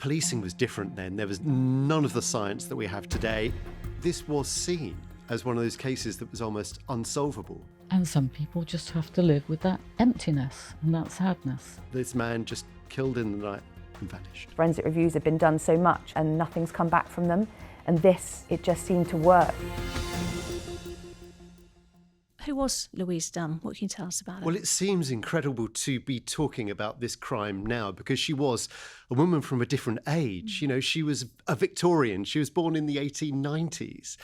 policing was different then. There was none of the science that we have today. This was seen as one of those cases that was almost unsolvable. And some people just have to live with that emptiness and that sadness. This man just killed in the night and vanished. Forensic reviews have been done so much and nothing's come back from them. And this, it just seemed to work. Who was Louisa Dunne? What can you tell us about her? Well, it seems incredible to be talking about this crime now because she was a woman from a different age. You know, she was a Victorian. She was born in the 1890s.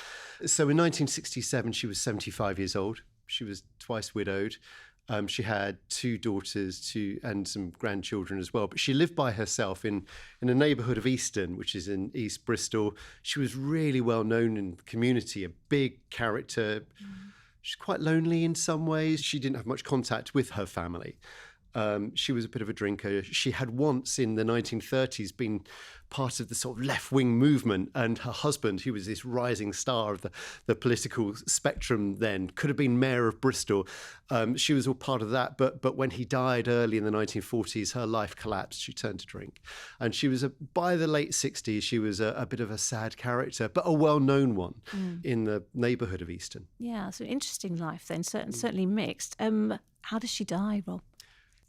So in 1967, she was 75 years old. She was twice widowed. She had two daughters and some grandchildren as well. But she lived by herself in a neighbourhood of Easton, which is in East Bristol. She was really well known in the community, a big character. She's quite lonely in some ways. She didn't have much contact with her family. She was a bit of a drinker. She had once in the 1930s been part of the sort of left-wing movement, and her husband, who was this rising star of the political spectrum then, could have been mayor of Bristol. She was all part of that, but when he died early in the 1940s, her life collapsed. She turned to drink. And she was, by the late 60s, she was a bit of a sad character, but a well-known one in the neighbourhood of Easton. Yeah, so interesting life then, certainly mixed. How does she die, Rob?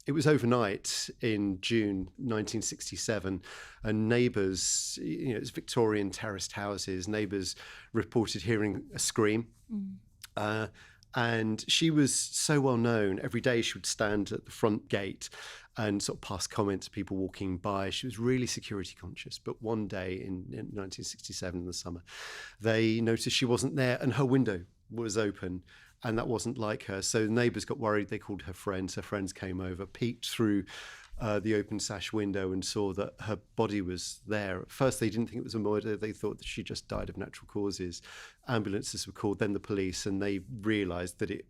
It was overnight in June 1967, and neighbours, it's Victorian terraced houses, neighbours reported hearing a scream. And she was so well known. Every day she would stand at the front gate and sort of pass comments to people walking by. She was really security conscious. But one day in 1967 in the summer, they noticed she wasn't there and her window was open. And that wasn't like her. So the neighbours got worried. They called her friends. Her friends came over, peeked through the open sash window and saw that her body was there. At first, they didn't think it was a murder. They thought that she just died of natural causes. Ambulances were called, then the police, and they realised that it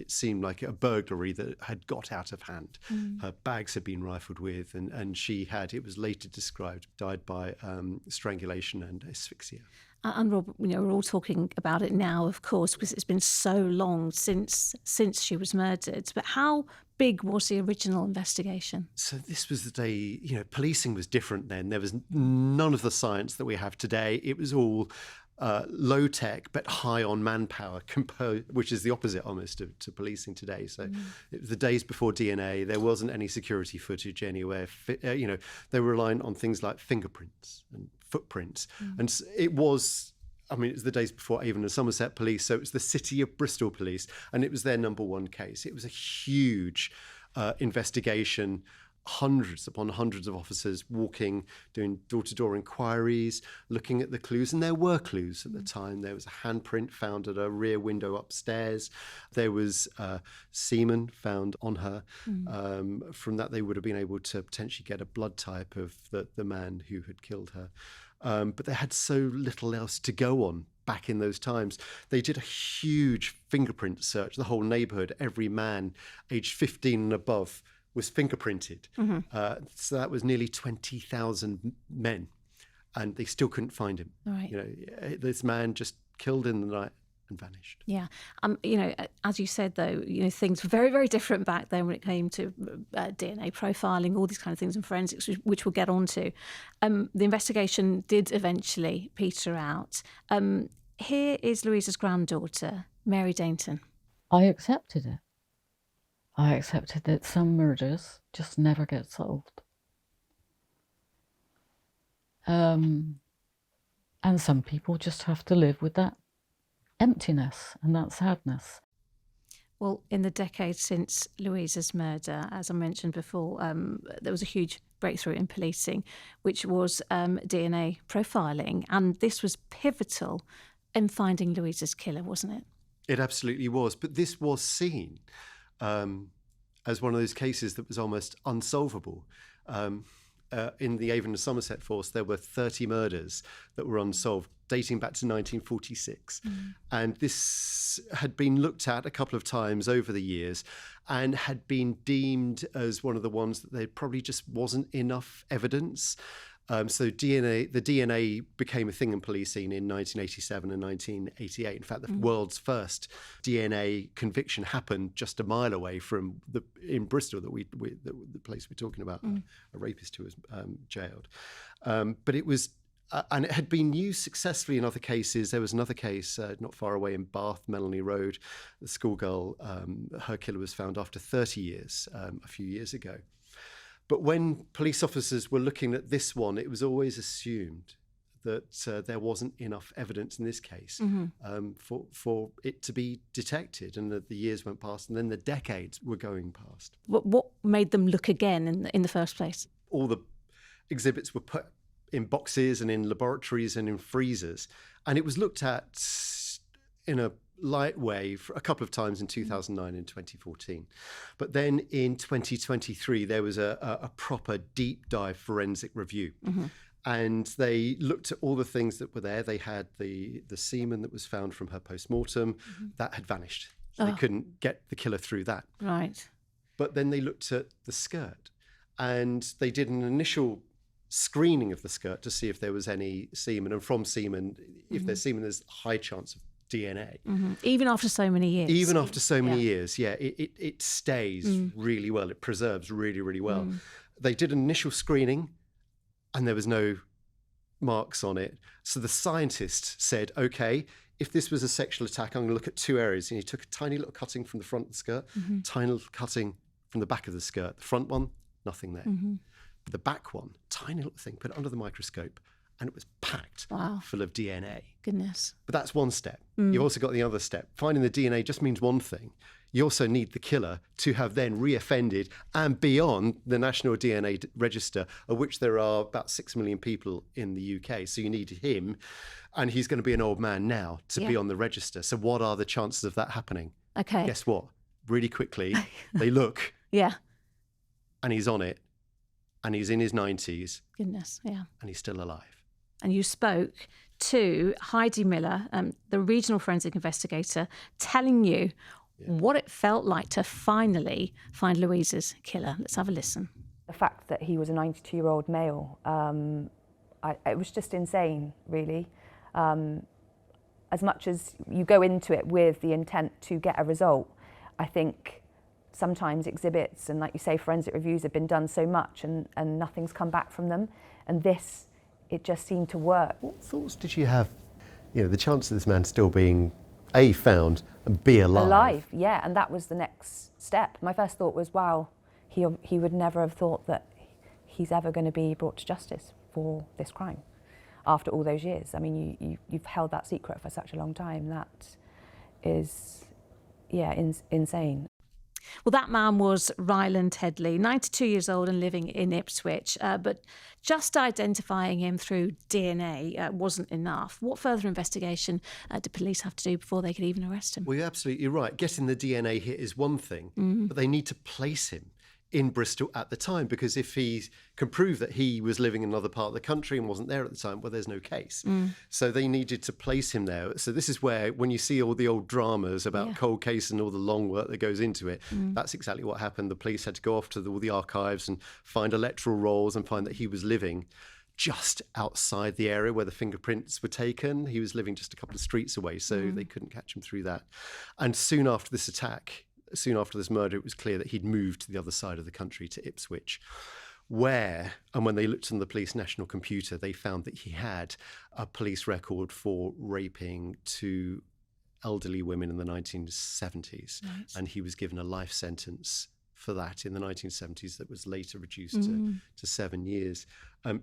seemed like a burglary that had got out of hand. Her bags had been rifled with, and she had, it was later described, died by strangulation and asphyxia. And Rob, we're all talking about it now, of course, because it's been so long since she was murdered. But how big was the original investigation? So this was the day, policing was different then. There was none of the science that we have today. It was all low tech, but high on manpower, which is the opposite almost to policing today. So it was the days before DNA. There wasn't any security footage anywhere. They were relying on things like fingerprints and footprints. And it was the days before even the Somerset Police, so it was the City of Bristol Police, and it was their number one case. It was a huge investigation, hundreds upon hundreds of officers walking, doing door-to-door inquiries, looking at the clues, and there were clues at the time. There was a handprint found at a rear window upstairs. There was semen found on her. From that, they would have been able to potentially get a blood type of the man who had killed her. But they had so little else to go on back in those times. They did a huge fingerprint search. The whole neighbourhood, every man aged 15 and above was fingerprinted. So that was nearly 20,000 men, and they still couldn't find him. Right. This man just killed in the night and vanished. Yeah. As you said, though, things were very, very different back then when it came to DNA profiling, all these kind of things, and forensics, which we'll get onto. The investigation did eventually peter out. Here is Louisa's granddaughter, Mary Dainton. I accepted it. I accepted that some murders just never get solved. And some people just have to live with that emptiness and that sadness. Well, in the decades since Louisa's murder, as I mentioned before, there was a huge breakthrough in policing, which was DNA profiling. And this was pivotal in finding Louisa's killer, wasn't it? It absolutely was. But this was seen as one of those cases that was almost unsolvable. In the Avon and Somerset force, there were 30 murders that were unsolved, dating back to 1946. And this had been looked at a couple of times over the years and had been deemed as one of the ones that there probably just wasn't enough evidence. So the DNA became a thing in policing in 1987 and 1988. In fact, the world's first DNA conviction happened just a mile away from in Bristol, the place we're talking about, a rapist who was jailed. But it was. And it had been used successfully in other cases. There was another case not far away in Bath, Melanie Road. The schoolgirl, her killer was found after 30 years, a few years ago. But when police officers were looking at this one, it was always assumed that there wasn't enough evidence in this case for it to be detected, and that the years went past, and then the decades were going past. What made them look again in the first place? All the exhibits were put in boxes and in laboratories and in freezers. And it was looked at in a light way for a couple of times in 2009 and 2014. But then in 2023, there was a proper deep dive forensic review. And they looked at all the things that were there. They had the semen that was found from her post-mortem. That had vanished. So they couldn't get the killer through that. Right. But then they looked at the skirt, and they did an initial screening of the skirt to see if there was any semen, and from semen, if there's semen, there's high chance of DNA. Even after so many years. Even after so many years, it stays really well. It preserves really, really well. They did an initial screening, and there was no marks on it. So the scientist said, okay, if this was a sexual attack, I'm going to look at two areas. And he took a tiny little cutting from the front of the skirt, tiny little cutting from the back of the skirt. The front one, nothing there. But the back one, tiny little thing, put it under the microscope, and it was packed full of DNA. Goodness. But that's one step. You've also got the other step. Finding the DNA just means one thing. You also need the killer to have then reoffended and be on the National DNA Register, of which there are about 6 million people in the UK. So you need him, and he's going to be an old man now to be on the register. So what are the chances of that happening? Okay. Guess what? Really quickly, they look. And he's on it. And he's in his 90s. Goodness, yeah. And he's still alive. And you spoke to Heidi Miller, the regional forensic investigator, telling you what it felt like to finally find Louisa's killer. Let's have a listen. The fact that he was a 92-year-old male, it was just insane, really. As much as you go into it with the intent to get a result, I think sometimes exhibits and, like you say, forensic reviews have been done so much and nothing's come back from them. And this, it just seemed to work. What thoughts did you have, the chance of this man still being, A, found, and B, alive? Alive, yeah, and that was the next step. My first thought was, wow, he would never have thought that he's ever going to be brought to justice for this crime after all those years. I mean, you've held that secret for such a long time. That is, insane. Well, that man was Ryland Headley, 92 years old and living in Ipswich. But just identifying him through DNA wasn't enough. What further investigation did police have to do before they could even arrest him? Well, you're absolutely right. Getting the DNA hit is one thing, but they need to place him in Bristol at the time, because if he can prove that he was living in another part of the country and wasn't there at the time, well, there's no case. So they needed to place him there. So this is where, when you see all the old dramas about cold case and all the long work that goes into it, that's exactly what happened. The police had to go off to all the archives and find electoral rolls and find that he was living just outside the area where the fingerprints were taken. He was living just a couple of streets away, so they couldn't catch him through that. And soon after this murder, it was clear that he'd moved to the other side of the country, to Ipswich, when they looked on the police national computer, they found that he had a police record for raping 2 elderly women in the 1970s. Right. And he was given a life sentence for that in the 1970s that was later reduced to 7 years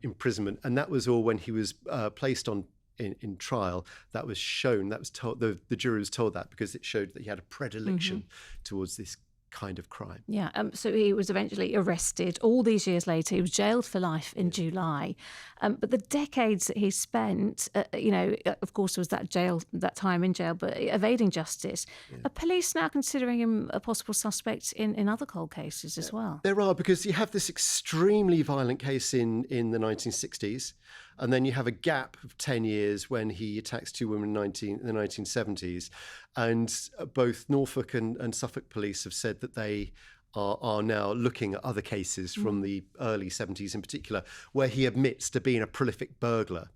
imprisonment. And that was all when he was placed on in trial. That was shown, that was told, the jury was told that because it showed that he had a predilection towards this kind of crime. Yeah, so he was eventually arrested all these years later. He was jailed for life in July. But the decades that he spent, of course, there was that time in jail, but evading justice. Are police now considering him a possible suspect in other cold cases as well? There are, because you have this extremely violent case in the 1960s, and then you have a gap of 10 years when he attacks 2 women in the 1970s. And both Norfolk and Suffolk police have said that they are now looking at other cases from the early 70s in particular, where he admits to being a prolific burglar.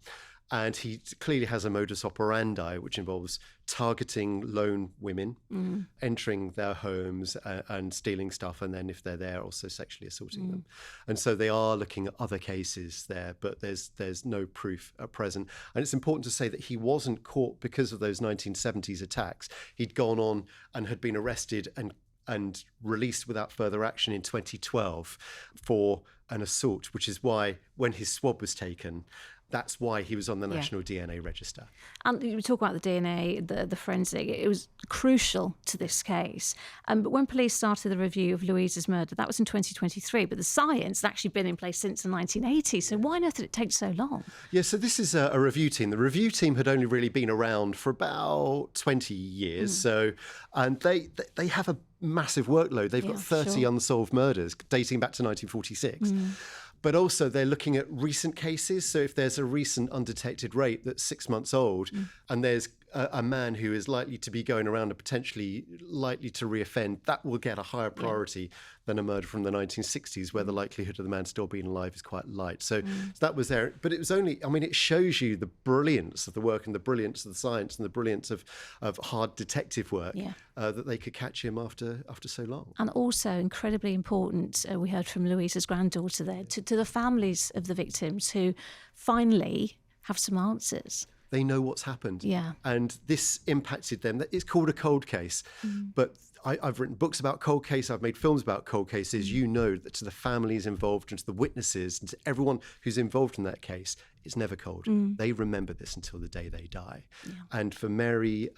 And he clearly has a modus operandi, which involves targeting lone women, entering their homes and stealing stuff, and then if they're there, also sexually assaulting them. And so they are looking at other cases there, but there's no proof at present. And it's important to say that he wasn't caught because of those 1970s attacks. He'd gone on and had been arrested and released without further action in 2012 for an assault, which is why when his swab was taken, that's why he was on the National DNA Register. And we talk about the DNA, the forensic. It was crucial to this case. But when police started the review of Louisa's murder, that was in 2023. But the science had actually been in place since the 1980s. So why on earth did it take so long? Yeah, so this is a review team. The review team had only really been around for about 20 years. And they have a massive workload. They've got 30 unsolved murders dating back to 1946. But also they're looking at recent cases. So if there's a recent undetected rape that's 6 months old and there's a man who is likely to be going around and potentially likely to reoffend, that will get a higher priority than a murder from the 1960s, where the likelihood of the man still being alive is quite light. So that was there. But it was only, I mean, it shows you the brilliance of the work and the brilliance of the science and the brilliance of hard detective work that they could catch him after so long. And also incredibly important, we heard from Louisa's granddaughter there, to the families of the victims who finally have some answers. They know what's happened. Yeah. And this impacted them. It's called a cold case. But I've written books about cold cases. I've made films about cold cases. You know that to the families involved and to the witnesses and to everyone who's involved in that case, it's never cold. They remember this until the day they die. And for Mary,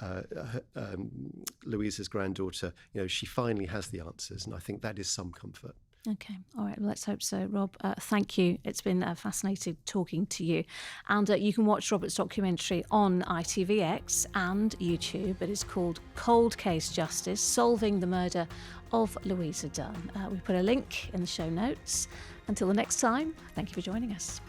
Louisa's granddaughter, she finally has the answers. And I think that is some comfort. Okay. All right. Well, let's hope so, Rob. Thank you. It's been fascinating talking to you. And you can watch Robert's documentary on ITVX and YouTube. It is called Cold Case Justice, Solving the Murder of Louisa Dunne. We put a link in the show notes. Until the next time, thank you for joining us.